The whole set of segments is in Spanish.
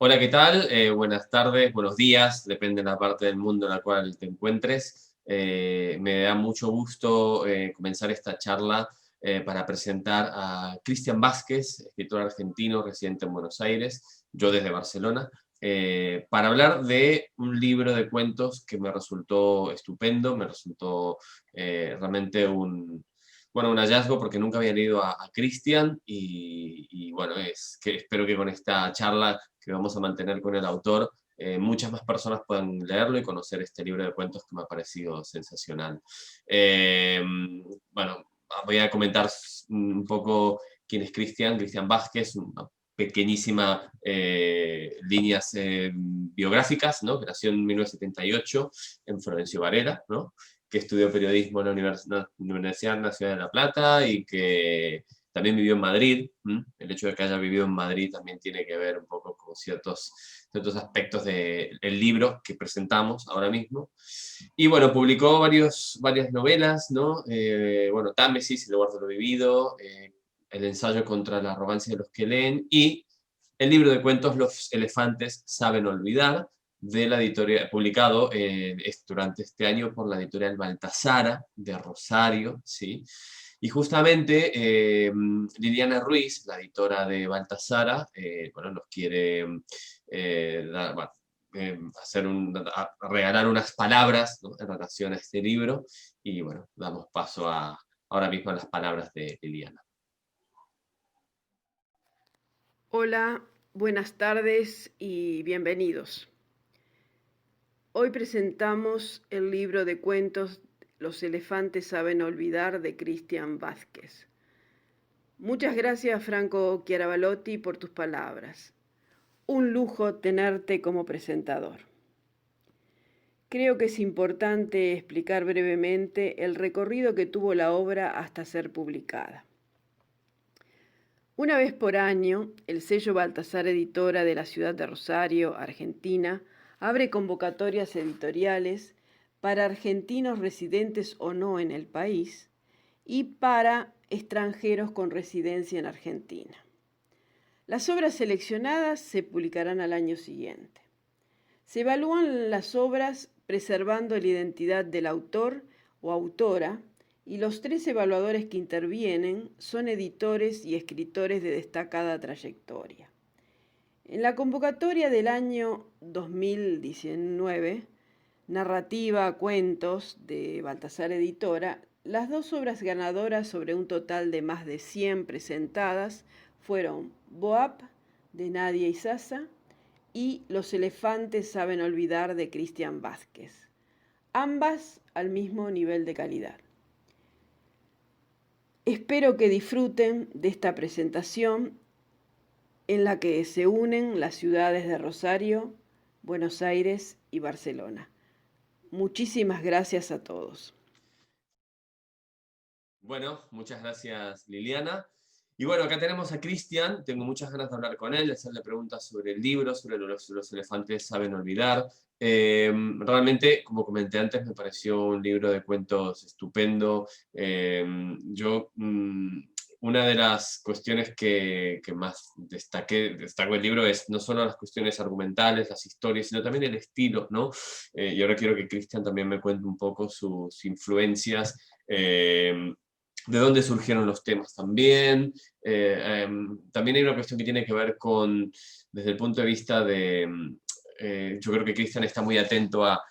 Hola, ¿qué tal? Buenas tardes, buenos días, depende de la parte del mundo en la cual te encuentres. Me da mucho gusto comenzar esta charla para presentar a Cristian Vázquez, escritor argentino residente en Buenos Aires, yo desde Barcelona, para hablar de un libro de cuentos que me resultó estupendo, me resultó realmente un hallazgo porque nunca había leído a Cristian y bueno, es que espero que con esta charla que vamos a mantener con el autor, muchas más personas puedan leerlo y conocer este libro de cuentos que me ha parecido sensacional. Eh, bueno, voy a comentar un poco quién es Cristian Vázquez, una pequeñísima líneas biográficas, ¿no? Que nació en 1978 en Florencio Varela, ¿no? Que estudió periodismo en la Universidad Nacional de La Plata y que también vivió en Madrid. El hecho de que haya vivido en Madrid también tiene que ver un poco con ciertos aspectos del libro que presentamos ahora mismo. Y bueno, publicó varias novelas, ¿no? Bueno, Támesis, El lugar de lo vivido, el ensayo contra la arrogancia de los que leen y el libro de cuentos Los elefantes saben olvidar, de la editorial, publicado durante este año por la editorial Baltasara de Rosario, ¿sí? Y justamente Liliana Ruiz, la editora de Baltasara, bueno, nos quiere bueno, regalar unas palabras, ¿no? En relación a este libro, y bueno, damos paso ahora mismo a las palabras de Liliana. Hola, buenas tardes y bienvenidos. Hoy presentamos el libro de cuentos Los elefantes saben olvidar de Cristian Vázquez. Muchas gracias, Franco Chiaravalotti, por tus palabras. Un lujo tenerte como presentador. Creo que es importante explicar brevemente el recorrido que tuvo la obra hasta ser publicada. Una vez por año, el sello Baltasar Editora de la ciudad de Rosario, Argentina, abre convocatorias editoriales para argentinos residentes o no en el país y para extranjeros con residencia en Argentina. Las obras seleccionadas se publicarán al año siguiente. Se evalúan las obras preservando la identidad del autor o autora y los 3 evaluadores que intervienen son editores y escritores de destacada trayectoria. En la convocatoria del año 2019, Narrativa Cuentos de Baltasar Editora, las 2 obras ganadoras sobre un total de más de 100 presentadas fueron Boap de Nadia Isaza y Los elefantes saben olvidar de Cristian Vázquez, ambas al mismo nivel de calidad. Espero que disfruten de esta presentación en la que se unen las ciudades de Rosario, Buenos Aires y Barcelona. Muchísimas gracias a todos. Bueno, muchas gracias, Liliana. Y bueno, acá tenemos a Cristian, tengo muchas ganas de hablar con él, de hacerle preguntas sobre el libro, sobre los elefantes saben olvidar. Realmente, como comenté antes, me pareció un libro de cuentos estupendo. Una de las cuestiones que más destaco el libro es no solo las cuestiones argumentales, las historias, sino también el estilo, ¿no? Y ahora quiero que Cristian también me cuente un poco sus influencias. De dónde surgieron los temas también. También hay una cuestión que tiene que ver desde el punto de vista yo creo que Cristian está muy atento a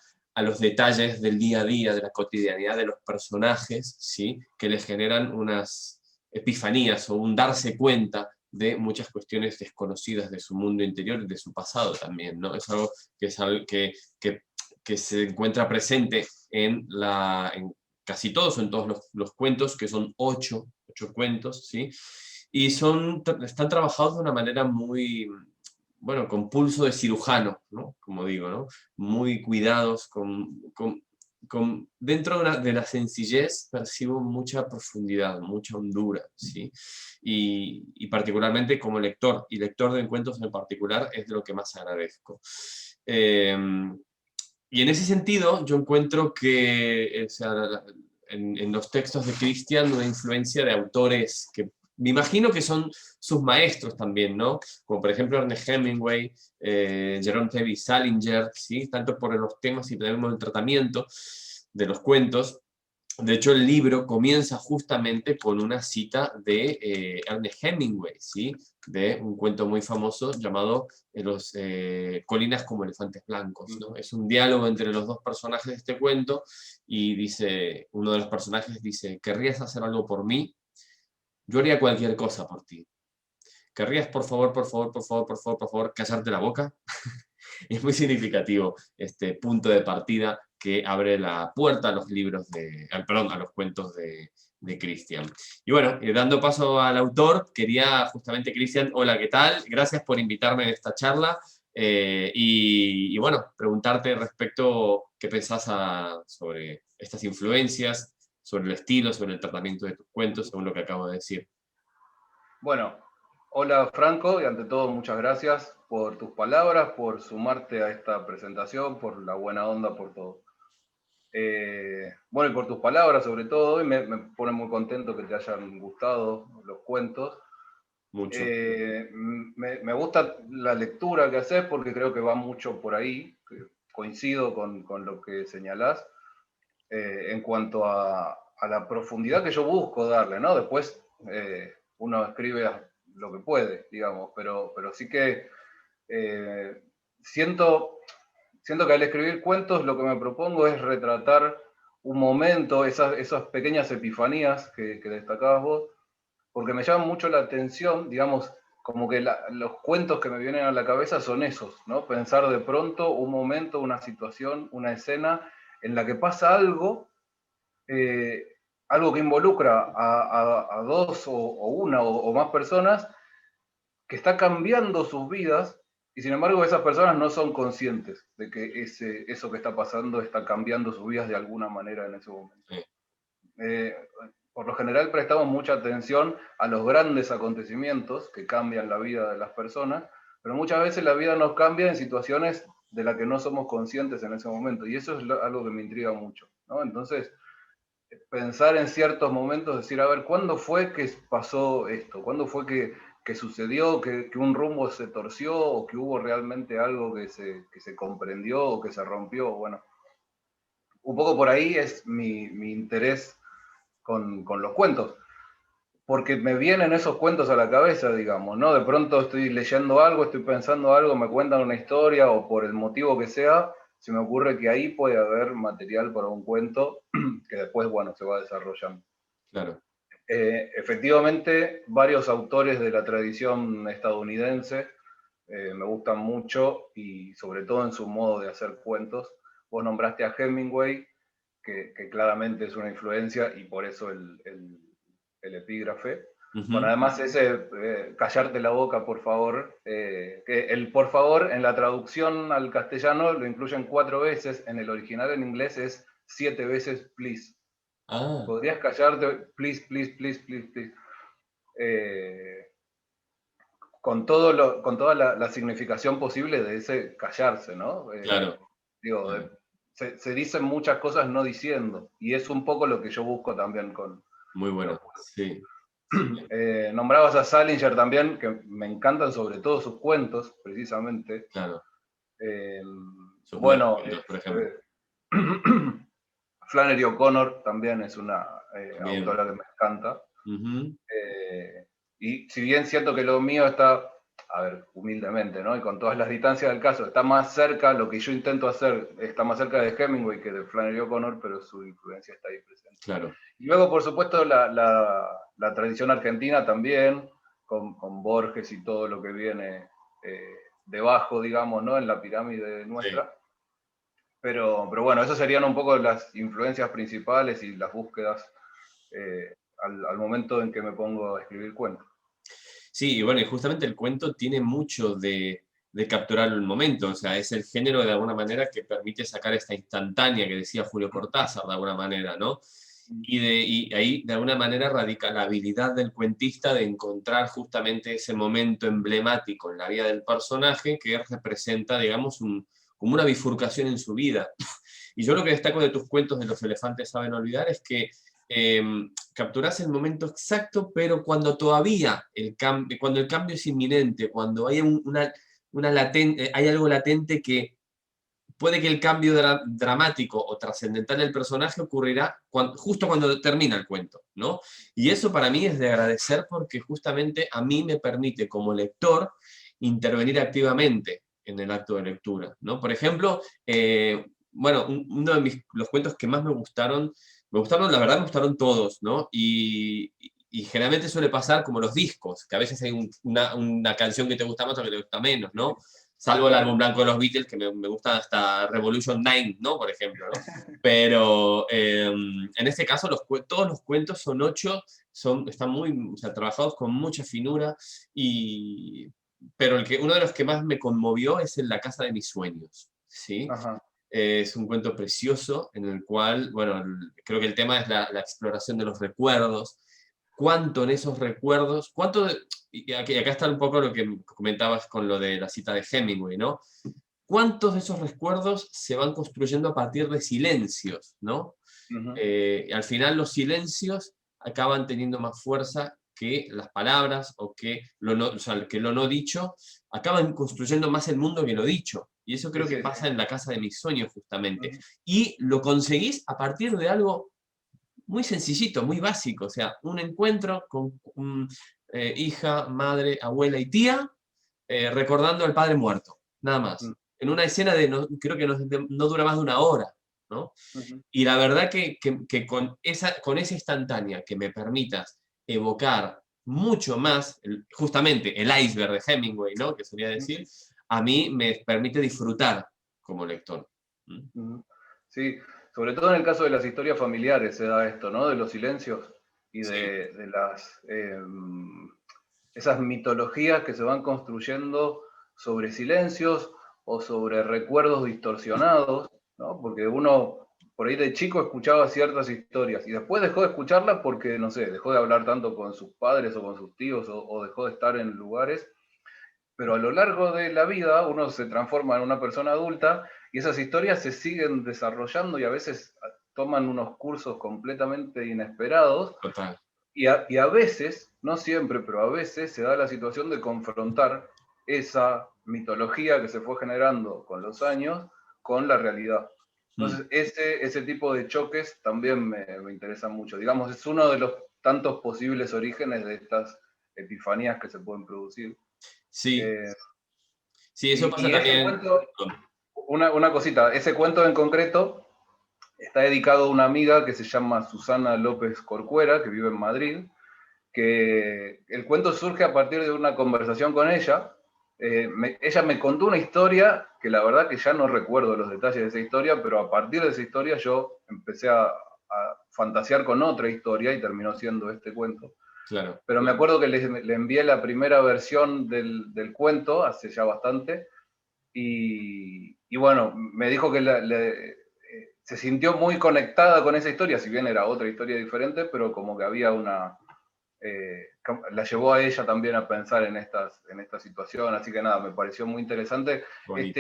los detalles del día a día, de la cotidianidad de los personajes, ¿sí? Que les generan unas epifanías o un darse cuenta de muchas cuestiones desconocidas de su mundo interior y de su pasado también, ¿no? Es algo que se encuentra presente en casi todos, en todos los cuentos, que son ocho cuentos, ¿sí? Y están trabajados de una manera muy, bueno, con pulso de cirujano, ¿no? Como digo, ¿no? Muy cuidados, dentro de la sencillez percibo mucha profundidad, mucha hondura, ¿sí? Y particularmente como lector, y lector de cuentos en particular, es de lo que más agradezco. Eh, y en ese sentido, yo encuentro que o sea, en los textos de Christian una influencia de autores que me imagino que son sus maestros también, ¿no? Como por ejemplo Ernest Hemingway, Jerome Tevye Salinger, ¿sí? Tanto por los temas y también por el tratamiento de los cuentos. De hecho, el libro comienza justamente con una cita de Ernest Hemingway, ¿sí? De un cuento muy famoso llamado Los colinas como elefantes blancos, ¿no? Es un diálogo entre los dos personajes de este cuento y dice, uno de los personajes dice, ¿querrías hacer algo por mí? Yo haría cualquier cosa por ti. ¿Querrías, por favor, por favor, por favor, por favor, por favor, callarte la boca? Es muy significativo este punto de partida que abre la puerta a los libros perdón, a los cuentos de Cristian. Y bueno, dando paso al autor, quería justamente, Cristian, hola, ¿qué tal? Gracias por invitarme en esta charla. Y bueno, preguntarte respecto qué pensás sobre estas influencias, sobre el estilo, sobre el tratamiento de tus cuentos, según lo que acabo de decir. Bueno, hola Franco, y ante todo muchas gracias por tus palabras, por sumarte a esta presentación, por la buena onda, por todo. Bueno, y por tus palabras sobre todo, y me pone muy contento que te hayan gustado los cuentos. Mucho. Me gusta la lectura que haces porque creo que va mucho por ahí, coincido con lo que señalás, en cuanto a la profundidad que yo busco darle, ¿no? Después uno escribe lo que puede, digamos, pero sí que siento que al escribir cuentos lo que me propongo es retratar un momento, esas pequeñas epifanías que destacabas vos, porque me llama mucho la atención, digamos, como que los cuentos que me vienen a la cabeza son esos, ¿no? Pensar de pronto un momento, una situación, una escena en la que pasa algo, eh, algo que involucra a dos o una o más personas, que está cambiando sus vidas, y sin embargo esas personas no son conscientes de que eso que está pasando está cambiando sus vidas de alguna manera en ese momento. Sí. Por lo general prestamos mucha atención a los grandes acontecimientos que cambian la vida de las personas, pero muchas veces la vida nos cambia en situaciones de las que no somos conscientes en ese momento, y eso es algo que me intriga mucho, ¿no? Entonces, pensar en ciertos momentos, decir, a ver, ¿cuándo fue que pasó esto? ¿Cuándo fue que sucedió, que un rumbo se torció o que hubo realmente algo que se comprendió o que se rompió? Bueno, un poco por ahí es mi interés con los cuentos, porque me vienen esos cuentos a la cabeza, digamos, ¿no? De pronto estoy leyendo algo, estoy pensando algo, me cuentan una historia o por el motivo que sea, se me ocurre que ahí puede haber material para un cuento que después, bueno, se va desarrollando. Claro. Efectivamente, varios autores de la tradición estadounidense me gustan mucho y sobre todo en su modo de hacer cuentos. Vos nombraste a Hemingway, que claramente es una influencia y por eso el epígrafe. Bueno, además ese, callarte la boca, por favor, que el por favor en la traducción al castellano lo incluyen 4 veces, en el original en inglés es 7 veces please. Ah. ¿Podrías callarte? Please, please, please, please, please. Con toda la significación posible de ese callarse, ¿no? Claro. Digo, Claro. se dicen muchas cosas no diciendo, y es un poco lo que yo busco también con Muy bueno, los sí. nombrabas a Salinger también, que me encantan sobre todo sus cuentos, precisamente. Claro. Sus nuevos Bueno, cuentos, por ejemplo. Flannery O'Connor también es una autora que me encanta. Y si bien siento que lo mío está, a ver, humildemente, ¿no? Y con todas las distancias del caso, está más cerca, lo que yo intento hacer está más cerca de Hemingway que de Flannery O'Connor, pero su influencia está ahí presente. Claro. Y luego, por supuesto, la tradición argentina también, con Borges y todo lo que viene debajo, digamos, ¿no? En la pirámide nuestra. Sí. Pero bueno, esas serían un poco las influencias principales y las búsquedas al momento en que me pongo a escribir cuentos. Sí, y bueno, y justamente el cuento tiene mucho de capturar el momento, o sea, es el género de alguna manera que permite sacar esta instantánea que decía Julio Cortázar de alguna manera, ¿no? Y ahí de alguna manera radica la habilidad del cuentista de encontrar justamente ese momento emblemático en la vida del personaje que representa, digamos, como una bifurcación en su vida. Y yo lo que destaco de tus cuentos de Los elefantes saben olvidar es que capturás el momento exacto, pero cuando todavía cuando el cambio es inminente, cuando hay hay algo latente que puede que el cambio dramático o trascendental del personaje ocurrirá justo cuando termina el cuento, ¿no? Y eso para mí es de agradecer porque justamente a mí me permite como lector intervenir activamente en el acto de lectura, ¿no? Por ejemplo, bueno, uno de los cuentos que más me gustaron, la verdad me gustaron todos, ¿no? Y generalmente suele pasar como los discos, que a veces hay una canción que te gusta más o que te gusta menos, ¿no? Salvo el álbum blanco de los Beatles, que me gusta hasta Revolution 9, ¿no? Por ejemplo, ¿no? Pero en este caso todos los cuentos son 8, están muy, o sea, trabajados con mucha finura, pero uno de los que más me conmovió es en La casa de mis sueños, ¿sí? Ajá. Es un cuento precioso en el cual, bueno, creo que el tema es la exploración de los recuerdos, cuánto en esos recuerdos, y acá está un poco lo que comentabas con lo de la cita de Hemingway, ¿no? ¿Cuántos de esos recuerdos se van construyendo a partir de silencios, ¿no? Ujú. Al final los silencios acaban teniendo más fuerza que las palabras o que o sea, que lo no dicho, acaban construyendo más el mundo que lo dicho. Y eso Sí, creo que sí, sí. pasa en La casa de mis sueños justamente. Ujú. Y lo conseguís a partir de algo muy sencillito, muy básico, o sea, un encuentro con hija, madre, abuela y tía, recordando al padre muerto, nada más. Mm, En una escena creo que no dura más de una hora, ¿no? ujú. Y la verdad que con esa instantánea que me permitas evocar mucho más, justamente el iceberg de Hemingway, ¿no? Que solía decir, a mí me permite disfrutar como lector. ¿Mm? Ujú. Sí, sobre todo en el caso de las historias familiares se da esto, ¿no? De los silencios y Sí, de esas mitologías que se van construyendo sobre silencios o sobre recuerdos distorsionados, ¿no? Porque uno por ahí de chico escuchaba ciertas historias y después dejó de escucharlas porque, no sé, dejó de hablar tanto con sus padres o con sus tíos o dejó de estar en lugares, pero a lo largo de la vida uno se transforma en una persona adulta y esas historias se siguen desarrollando y a veces toman unos cursos completamente inesperados total. y a veces, no siempre, pero a veces se da la situación de confrontar esa mitología que se fue generando con los años con la realidad. Mm. Entonces, ese tipo de choques también me interesan mucho. Digamos, es uno de los tantos posibles orígenes de estas epifanías que se pueden producir. Sí, Eh, sí, eso pasa y ese también. cuento, una cosita, ese cuento en concreto está dedicado a una amiga que se llama Susana López Corcuera, que vive en Madrid, que el cuento surge a partir de una conversación con ella. Ella me contó una historia que la verdad que ya no recuerdo los detalles de esa historia, pero a partir de esa historia yo empecé a fantasear con otra historia y terminó siendo este cuento. Claro. Pero me acuerdo que le envié la primera versión del cuento hace ya bastante y bueno, me dijo que se sintió muy conectada con esa historia, si bien era otra historia diferente, pero como que había la llevó a ella también a pensar en esta situación, así que nada, me pareció muy interesante Bonito.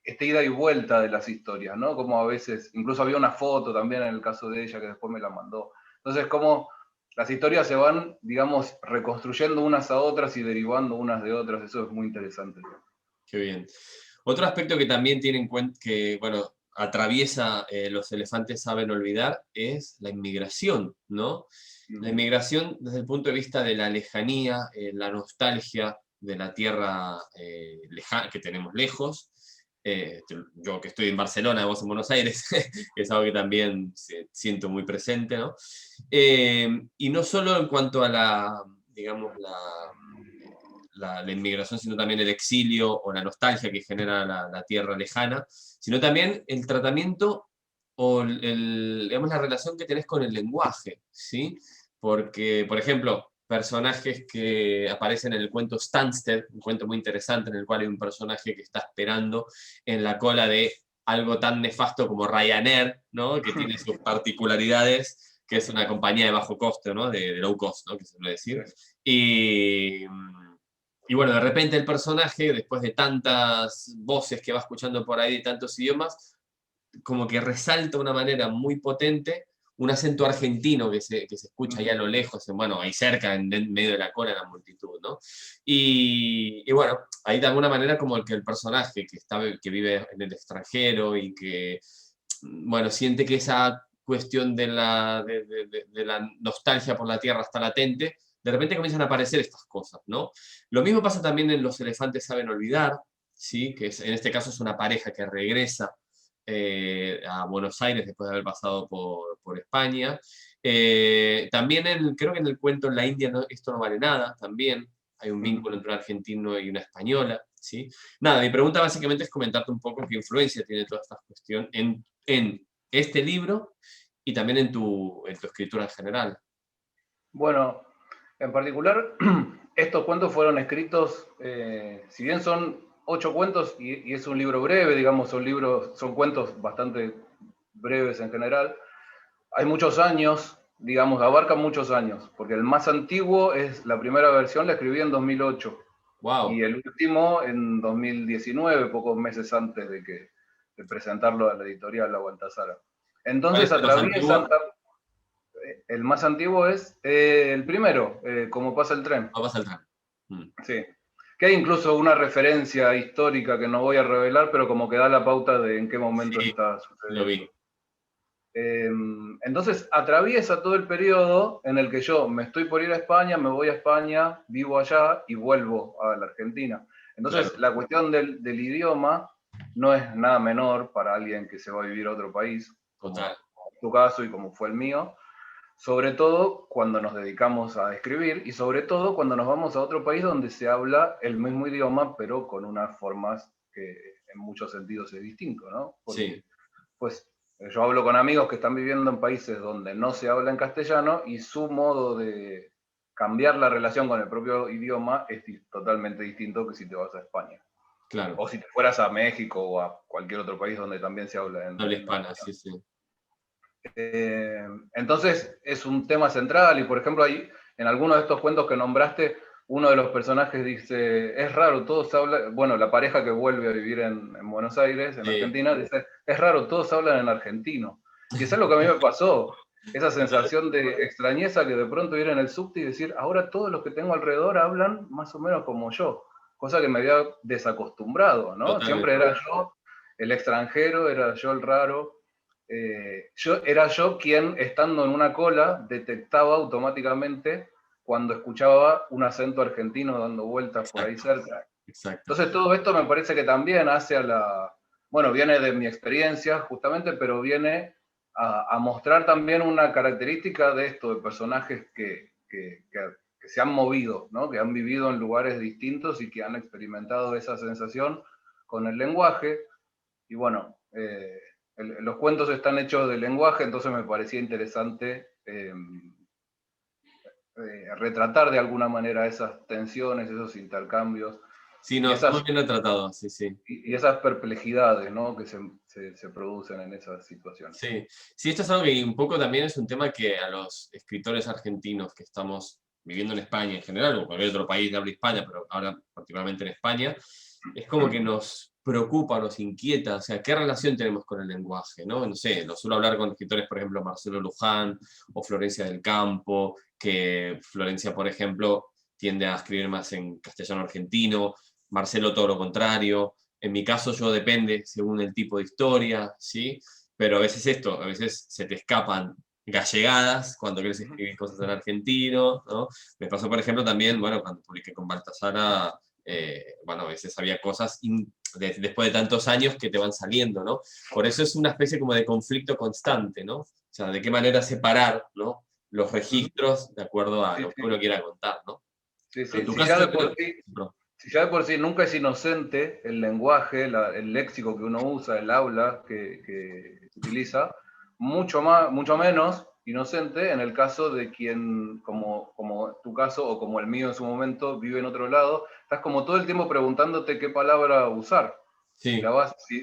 este ida y vuelta de las historias, ¿no? Como a veces, incluso había una foto también en el caso de ella que después me la mandó. Entonces, como las historias se van, digamos, reconstruyendo unas a otras y derivando unas de otras, eso es muy interesante. Qué bien. Otro aspecto que también tiene en cuenta, que, bueno, atraviesa Los elefantes saben olvidar, es la inmigración, ¿no? La Ujú. inmigración desde el punto de vista de la lejanía, la nostalgia de la tierra lejana que tenemos lejos. Yo que estoy en Barcelona, vos en Buenos Aires, que es algo que también siento muy presente, ¿no? Y no solo en cuanto a digamos, la inmigración, sino también el exilio o la nostalgia que genera la tierra lejana, sino también el tratamiento o digamos, la relación que tenés con el lenguaje, ¿sí? Porque, por ejemplo, personajes que aparecen en el cuento Stansted, un cuento muy interesante en el cual hay un personaje que está esperando en la cola de algo tan nefasto como Ryanair, ¿no? Que tiene sus particularidades, que es una compañía de bajo costo, ¿no? De low cost, ¿no? Que se suele Sí. decir. Y, y bueno, de repente el personaje, después de tantas voces que va escuchando por ahí de tantos idiomas, como que resalta de una manera muy potente un acento argentino que se escucha ahí a lo lejos, bueno, ahí cerca, en medio de la cola, en la multitud, ¿no? Y bueno, ahí de alguna manera como el que el personaje que vive en el extranjero y que, bueno, siente que esa cuestión de la nostalgia por la tierra está latente, de repente comienzan a aparecer estas cosas, ¿no? Lo mismo pasa también en Los elefantes saben olvidar, ¿sí? Que en este caso es una pareja que regresa a Buenos Aires después de haber pasado por España. También creo que en el cuento En la India esto no vale nada, también hay un vínculo entre un argentino y una española, ¿sí? Nada, mi pregunta básicamente es comentarte un poco qué influencia tiene toda esta cuestión en este libro y también en tu escritura en general. Bueno, en particular, estos cuentos fueron escritos, si bien son 8 cuentos y es un libro breve, digamos, son cuentos bastante breves en general, hay muchos años, digamos, abarcan muchos años, porque el más antiguo es la primera versión, la escribí en 2008, y ¡Wow! el último en 2019, pocos meses antes de presentarlo a la editorial, a Baltasara. ¿Cuál es Entonces el más atraviesa, antiguo? el más antiguo es el primero, Como pasa el tren. No pasa el tren. Mm. Sí. Que hay incluso una referencia histórica que no voy a revelar, pero como que da la pauta de en qué momento Sí, está lo sucediendo. vi. Entonces atraviesa todo el periodo en el que yo me estoy por ir a España, me voy a España, vivo allá y vuelvo a la Argentina. Claro, Entonces la cuestión del idioma no es nada menor para alguien que se va a vivir a otro país, total. como tu caso y como fue el mío, sobre todo cuando nos dedicamos a escribir y sobre todo cuando nos vamos a otro país donde se habla el mismo idioma, pero con unas formas que en muchos sentidos es distinto, ¿no? Sí, Porque, pues, yo hablo con amigos que están viviendo en países donde no se habla en castellano y su modo de cambiar la relación con el propio idioma es totalmente distinto que si te vas a España. claro. O si te fueras a México o a cualquier otro país donde también se habla Habla en hispana, español. sí, sí. Entonces es un tema central y por ejemplo ahí en algunos de estos cuentos que nombraste, uno de los personajes dice, es raro, todos hablan, bueno, la pareja que vuelve a vivir en Buenos Aires, en Sí, Argentina, dice, es raro, todos hablan en argentino. Y es algo que a mí me pasó, esa sensación de extrañeza que de pronto ir en el subte y decir, ahora todos los que tengo alrededor hablan más o menos como yo, cosa que me había desacostumbrado, ¿no? Siempre totalmente. era yo el extranjero, era yo el raro. Era yo quien, estando en una cola, detectaba automáticamente cuando escuchaba un acento argentino dando vueltas por ahí Exacto, cerca. exacto. Entonces todo esto me parece que también hace a bueno, viene de mi experiencia justamente, pero viene a mostrar también una característica de esto, de personajes que se han movido, ¿no? Que han vivido en lugares distintos y que han experimentado esa sensación con el lenguaje. Y bueno, los cuentos están hechos de lenguaje, entonces me parecía interesante retratar de alguna manera esas tensiones, esos intercambios Sí, y no, está muy bien retratado, sí, sí. esas perplejidades, ¿no? Que se producen en esas situaciones. Sí, sí, esto es algo que un poco también es un tema que a los escritores argentinos que estamos viviendo en España en general, o cualquier otro país de habla hispana, pero ahora particularmente en España, es como que nos preocupa, nos inquieta, o sea, ¿qué relación tenemos con el lenguaje? No sé, lo suelo hablar con escritores, por ejemplo, Marcelo Luján o Florencia del Campo, que Florencia, por ejemplo, tiende a escribir más en castellano argentino, Marcelo todo lo contrario. En mi caso yo depende según el tipo de historia, ¿sí? Pero a veces a veces se te escapan gallegadas cuando quieres escribir cosas en argentino, ¿no? Me pasó, por ejemplo, también, bueno, cuando publiqué con Baltasara, bueno, a veces había cosas después de tantos años que te van saliendo, ¿no? Por eso es una especie como de conflicto constante, ¿no? O sea, de qué manera separar, ¿no? Los registros de acuerdo a Sí, lo que sí, uno quiera contar, ¿no? sí, Pero en sí. tu caso, yo creo... No, Si ya de por sí nunca es inocente el lenguaje, el léxico que uno usa, el habla que utiliza, mucho menos inocente en el caso de quien, como tu caso o como el mío en su momento, vive en otro lado, estás como todo el tiempo preguntándote qué palabra usar. sí,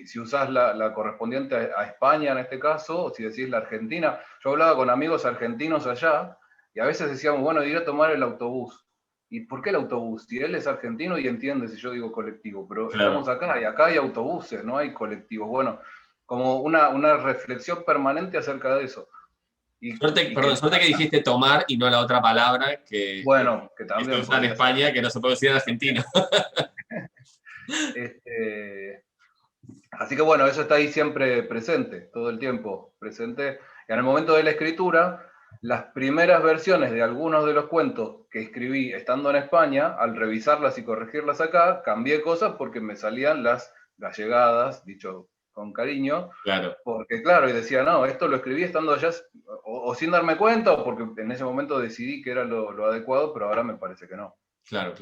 Si usás la correspondiente a España en este caso, o si decís la Argentina. Yo hablaba con amigos argentinos allá y a veces decíamos, bueno, iré a tomar el autobús. ¿Y por qué el autobús? Si él es argentino y entiende si yo digo colectivo, pero claro, estamos acá y acá hay autobuses, no hay colectivos. Bueno, como una reflexión permanente acerca de eso. Perdón, suerte que dijiste tomar y no la otra palabra bueno, que que se también usa en España, que no se puede decir en Argentina. Así que bueno, eso está ahí siempre presente, todo el tiempo presente. Y en el momento de la escritura, las primeras versiones de algunos de los cuentos que escribí estando en España, al revisarlas y corregirlas acá, cambié cosas porque me salían las gallegadas, dicho con cariño, Claro, porque claro, y decía, no, esto lo escribí estando allá, o sin darme cuenta, o porque en ese momento decidí que era lo adecuado, pero ahora me parece que no. claro,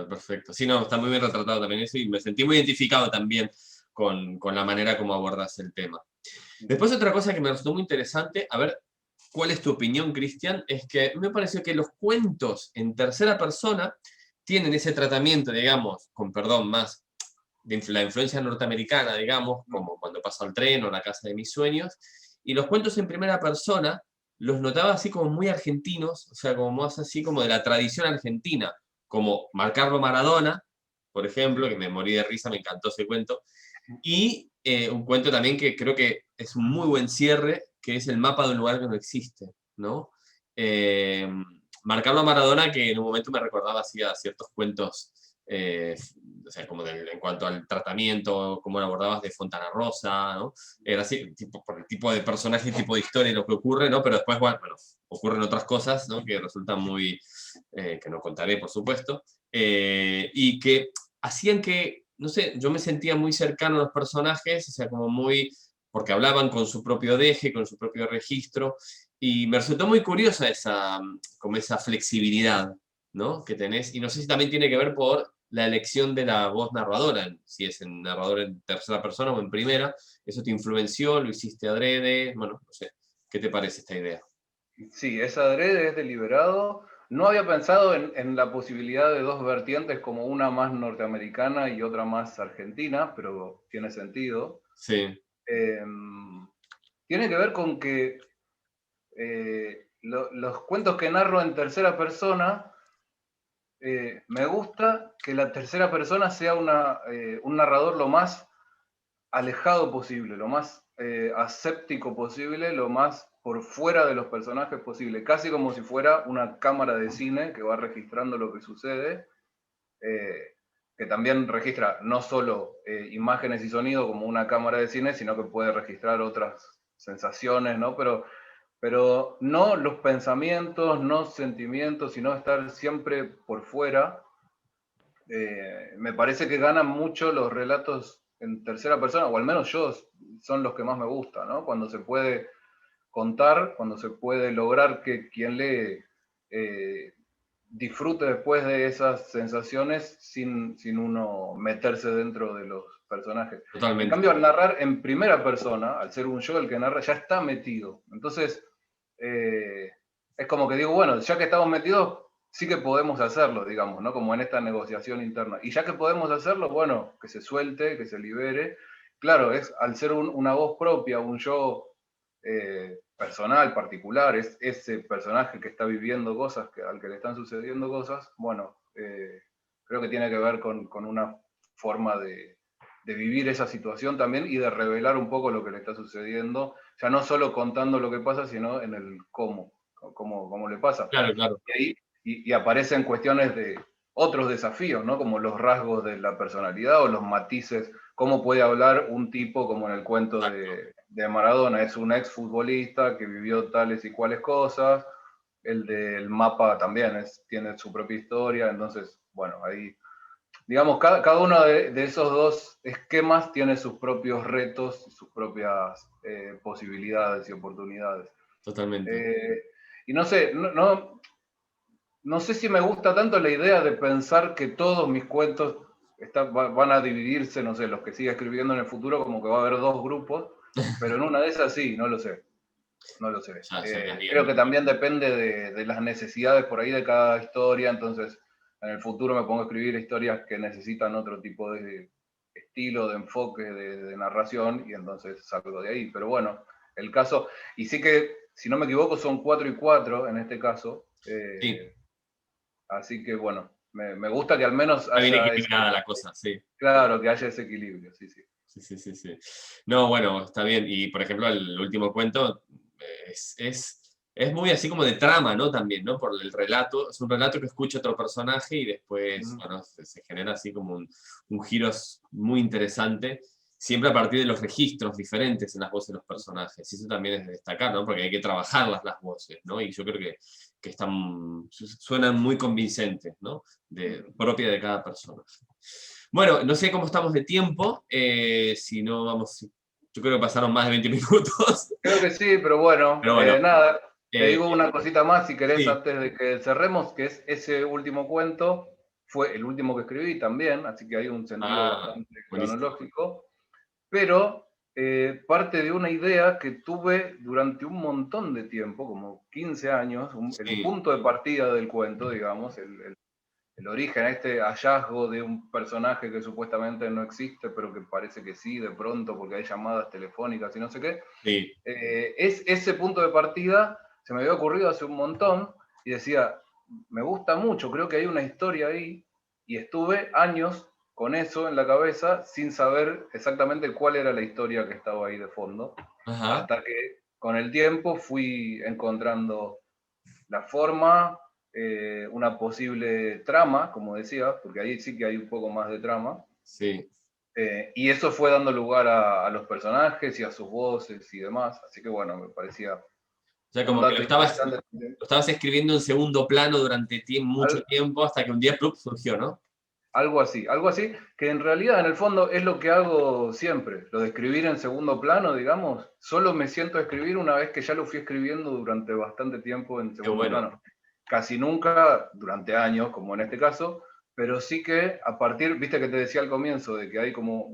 perfecto. Sí, no, está muy bien retratado también eso y me sentí muy identificado también con la manera como abordas el tema. Después otra cosa que me resultó muy interesante, a ver, ¿cuál es tu opinión, Cristian? Es que me pareció que los cuentos en tercera persona tienen ese tratamiento, digamos, con perdón, más de la influencia norteamericana, digamos, como Cuando paso al tren o La casa de mis sueños, y los cuentos en primera persona los notaba así como muy argentinos, o sea, como más así como de la tradición argentina, como Marcarlo Maradona, por ejemplo, que me morí de risa, me encantó ese cuento, y un cuento también que creo que es un muy buen cierre, que es El mapa de un lugar que no existe, ¿no? Eh, Marcarlo a Maradona, que en un momento me recordaba así a ciertos cuentos, o sea, como en cuanto al tratamiento, cómo lo abordabas de Fontana Rosa, ¿no? Era así, tipo, por el tipo de personaje, tipo de historia y lo que ocurre, ¿no? Pero después, bueno, ocurren otras cosas, ¿no? Que resultan muy, que no contaré, por supuesto, y que hacían que, no sé, yo me sentía muy cercano a los personajes, o sea, como muy, porque hablaban con su propio deje, con su propio registro, y me resultó muy curiosa esa, como esa flexibilidad, ¿no? Que tenés, y no sé si también tiene que ver por la elección de la voz narradora, si es en narrador en tercera persona o en primera, eso te influenció, lo hiciste adrede, bueno, no sé, ¿qué te parece esta idea? Sí, es adrede, es deliberado. No había pensado en la posibilidad de dos vertientes, como una más norteamericana y otra más argentina, pero tiene sentido. Sí, Eh, Tiene que ver con que los cuentos que narro en tercera persona, me gusta que la tercera persona sea un narrador lo más alejado posible, lo más aséptico posible, lo más por fuera de los personajes posible, casi como si fuera una cámara de cine que va registrando lo que sucede, que también registra no solo imágenes y sonido como una cámara de cine, sino que puede registrar otras sensaciones, ¿no? Pero no los pensamientos, no sentimientos, sino estar siempre por fuera. Me parece que ganan mucho los relatos en tercera persona, o al menos yo, son los que más me gustan, ¿no? Cuando se puede contar, cuando se puede lograr que quien lee disfrute después de esas sensaciones sin uno meterse dentro de los personajes. En totalmente. cambio, al narrar en primera persona, al ser un yo el que narra, ya está metido. Entonces, es como que digo, bueno, ya que estamos metidos, sí que podemos hacerlo, digamos, ¿no? Como en esta negociación interna. Y ya que podemos hacerlo, bueno, que se suelte, que se libere. Claro, es al ser una voz propia, un yo personal, particular, es ese personaje que está viviendo cosas, al que le están sucediendo cosas, bueno, creo que tiene que ver con una forma de vivir esa situación también y de revelar un poco lo que le está sucediendo, ya no solo contando lo que pasa, sino en el cómo le pasa. Claro, claro. Y ahí y aparecen cuestiones de otros desafíos, ¿no? Como los rasgos de la personalidad o los matices, cómo puede hablar un tipo como en el cuento Exacto. de Maradona, es un ex futbolista que vivió tales y cuales cosas, el del mapa también tiene su propia historia, entonces, bueno, ahí, digamos, cada uno de esos dos esquemas tiene sus propios retos, sus propias posibilidades y oportunidades. Totalmente. Eh, y no sé, no sé si me gusta tanto la idea de pensar que todos mis cuentos van a dividirse, no sé, los que siga escribiendo en el futuro, como que va a haber dos grupos, pero en una de esas sí, no lo sé, no lo sé. Ya irías Creo viendo. que también depende de las necesidades por ahí de cada historia, entonces en el futuro me pongo a escribir historias que necesitan otro tipo de estilo, de enfoque, de narración, y entonces salgo de ahí. Pero bueno, el caso, y sí que, si no me equivoco, son 4 y 4 en este caso. Sí, Así que bueno, me gusta que al menos está bien haya ese, equilibrada la cosa, sí. claro, que haya ese equilibrio, sí, sí. Sí. No, bueno, está bien. Y por ejemplo, el último cuento es Es muy así como de trama, ¿no? También, ¿no? Por el relato. Es un relato que escucha otro personaje y después, Ujú. bueno, se genera así como un giro muy interesante, siempre a partir de los registros diferentes en las voces de los personajes. Y eso también es de destacar, ¿no? Porque hay que trabajarlas las voces, ¿no? Y yo creo que están, suenan muy convincentes, ¿no? Propia de cada persona. Bueno, no sé cómo estamos de tiempo, si no vamos, yo creo que pasaron más de 20 minutos, Creo que sí, pero bueno, pero bueno, nada, te eh, digo una cosita más si querés sí. antes de que cerremos, que es ese último cuento, fue el último que escribí también, así que hay un sentido Ah, bastante buenísimo. cronológico, pero parte de una idea que tuve durante un montón de tiempo, como 15 años, el Sí, punto de partida del cuento, digamos, el origen, este hallazgo de un personaje que supuestamente no existe, pero que parece que sí, de pronto, porque hay llamadas telefónicas y no sé qué, sí. es ese punto de partida, se me había ocurrido hace un montón y decía, me gusta mucho, creo que hay una historia ahí, y estuve años con eso en la cabeza sin saber exactamente cuál era la historia que estaba ahí de fondo, Ajá, hasta que con el tiempo fui encontrando la forma, una posible trama, como decía, porque ahí sí que hay un poco más de trama, sí. y eso fue dando lugar a los personajes y a sus voces y demás, así que bueno, me parecía O sea, un como que dato interesante también. lo estabas escribiendo en segundo plano durante mucho Al- tiempo hasta que un día ¡plup! Surgió, ¿no? algo así, que en realidad en el fondo es lo que hago siempre, lo de escribir en segundo plano, digamos, solo me siento a escribir una vez que ya lo fui escribiendo durante bastante tiempo en Qué segundo bueno. plano. Casi nunca durante años, como en este caso, pero sí que a partir, viste que te decía al comienzo, de que hay como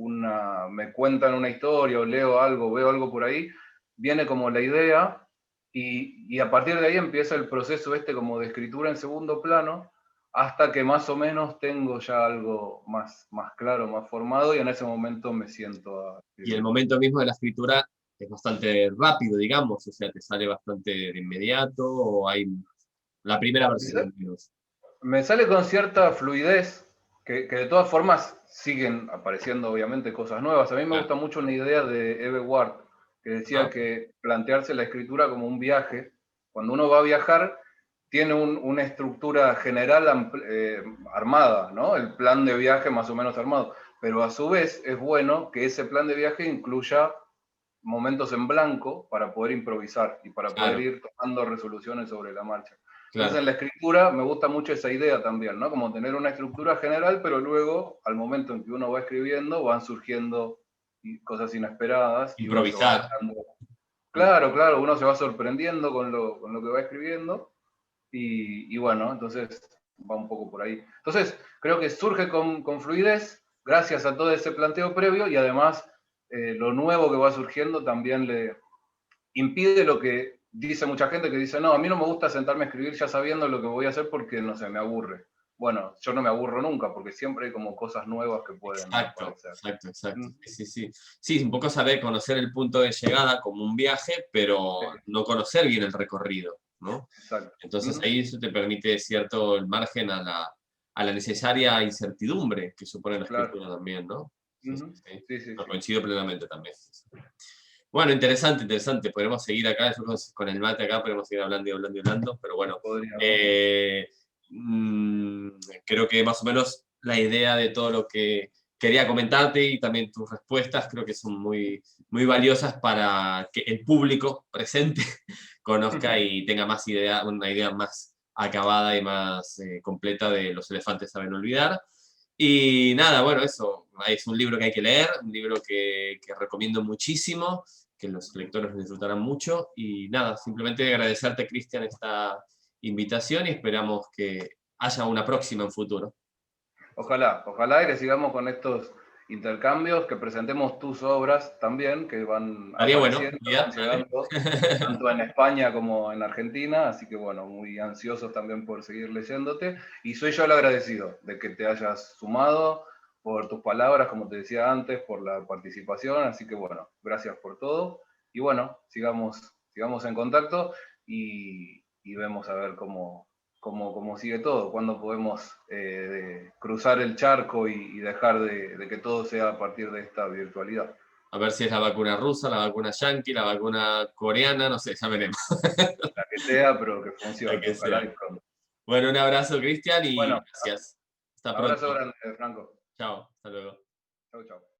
me cuentan una historia o leo algo, veo algo por ahí, viene como la idea y a partir de ahí empieza el proceso este como de escritura en segundo plano hasta que más o menos tengo ya algo más claro, más formado, y en ese momento me siento a Y el escribir. momento mismo de la escritura es bastante rápido, digamos, o sea, te sale bastante de inmediato o hay la primera versión al menos. Me sale con cierta fluidez, que de todas formas siguen apareciendo obviamente cosas nuevas. A mí me Claro. gusta mucho una idea de Eve Ward, que decía Ajá, que plantearse la escritura como un viaje, cuando uno va a viajar, tiene una estructura general armada, ¿no? El plan de viaje más o menos armado, pero a su vez es bueno que ese plan de viaje incluya momentos en blanco para poder improvisar y para poder claro, ir tomando resoluciones sobre la marcha. Entonces claro. en la escritura me gusta mucho esa idea también, ¿no? Como tener una estructura general, pero luego al momento en que uno va escribiendo van surgiendo cosas inesperadas y uno se va Improvisar. dando. Claro, claro, uno se va sorprendiendo con lo que va escribiendo y bueno, entonces va un poco por ahí. Entonces creo que surge con fluidez gracias a todo ese planteo previo y además lo nuevo que va surgiendo también le impide lo que dice mucha gente que dice, no, a mí no me gusta sentarme a escribir ya sabiendo lo que voy a hacer porque, no sé, me aburre. Bueno, yo no me aburro nunca porque siempre hay como cosas nuevas que pueden Exacto, aparecer. exacto, exacto. Mm, Sí, sí, sí. Sí, un poco saber conocer el punto de llegada como un viaje, pero no conocer bien el recorrido, ¿no? exacto. Entonces Mm, ahí eso te permite cierto el margen a la necesaria incertidumbre que supone la claro. escritura también, ¿no? Sí, sí, Mm, sí. sí, sí, Lo sí. coincido plenamente también. Sí, sí. Bueno, interesante, interesante. Podremos seguir acá, yo creo que con el mate acá podemos seguir hablando y hablando y hablando, pero bueno, Podríamos. eh, mm, creo que más o menos la idea de todo lo que quería comentarte y también tus respuestas creo que son muy valiosas para que el público presente conozca y tenga más idea, una idea más acabada y más completa de Los elefantes saben olvidar. Y nada, bueno, eso es un libro que hay que leer, un libro que recomiendo muchísimo, que los lectores lo disfrutarán mucho. Y nada, simplemente agradecerte, Cristian, esta invitación y esperamos que haya una próxima en futuro. Ojalá, ojalá y que sigamos con estos intercambios, que presentemos tus obras también, que van Estaría bueno, apareciendo, van ya, dale. llegando, tanto en España como en Argentina, así que bueno, muy ansiosos también por seguir leyéndote, y soy yo el agradecido de que te hayas sumado por tus palabras, como te decía antes, por la participación, así que bueno, gracias por todo, y bueno, sigamos en contacto y vemos a ver cómo sigue todo, cuándo podemos cruzar el charco y dejar de que todo sea a partir de esta virtualidad. A ver si es la vacuna rusa, la vacuna yanqui, la vacuna coreana, no sé, ya veremos. La que sea, pero que La funcione. que Ojalá sea. y pronto. Bueno, un abrazo, Cristian, y Bueno, gracias. Hasta abrazo pronto. grande, Franco. Chao, hasta luego. Chau, chau.